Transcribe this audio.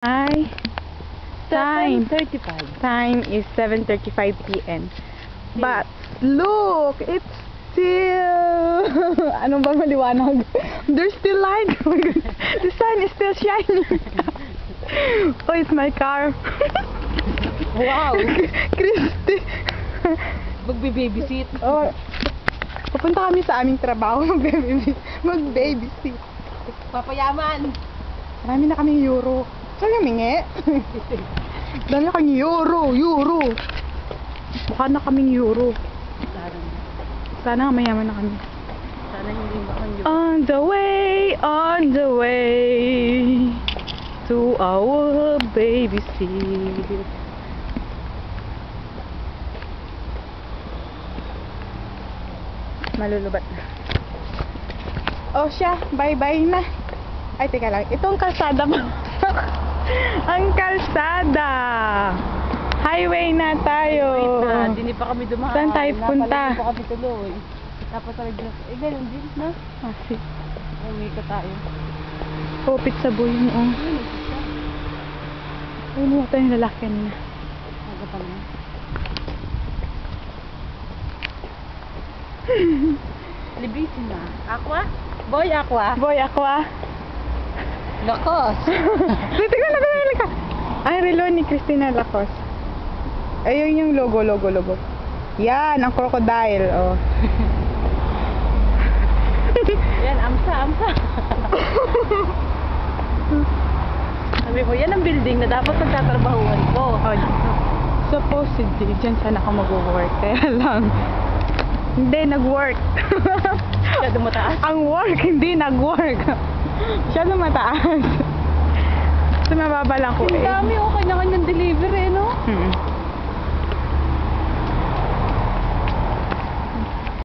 Hi. Time. 7:35. Time is 7:35 p.m. But look, it's still ano ba maliwanag? There's still light. Oh my God. The sun is still shining. Oh, it's my car. Wow! Christy. Magbe-babysit. Oh. Pupunta kami sa aming trabaho mag-babysit. Papayaman! Marami na kaming euro. Saan humingi? Dami na kaming euro. Mukha na kaming euro. Sana mayaman na kami. Sana hindi makang On the way to our baby seat. Malulubat na. Oh siya, bye-bye na. Ay, teka lang. Itong kalsada mo. Ang kalsada. Highway na tayo. Wait na, hindi pa kami dumaan. Saan tayo punta? Napalayo pa kami tuloy. Tapos talagang, ganun din, no? Ah, si. Umika tayo. Hopit sa buhay mo. Oh. Ay, mo ito yung lalaki kanina. Aga pa naman. Libisin na. Aqua? Boy, aqua. Boy, ako ah. Lakos. Tignan ka. Ang relo ni Christina Lacos. Ayun yung logo. Yan, ang crocodile. Oh. Yan, amsa. Sabi ko, yan ang building na dapat pagtatrabahuan ko. Oh, supposedly, dyan sana ako mag-work. Kaya lang, hindi nag-work. Siya dumataas. Ang work, hindi nag-work. Siya na mataas. So, mababa lang ko Ang dami, kanya-kanyang delivery, no?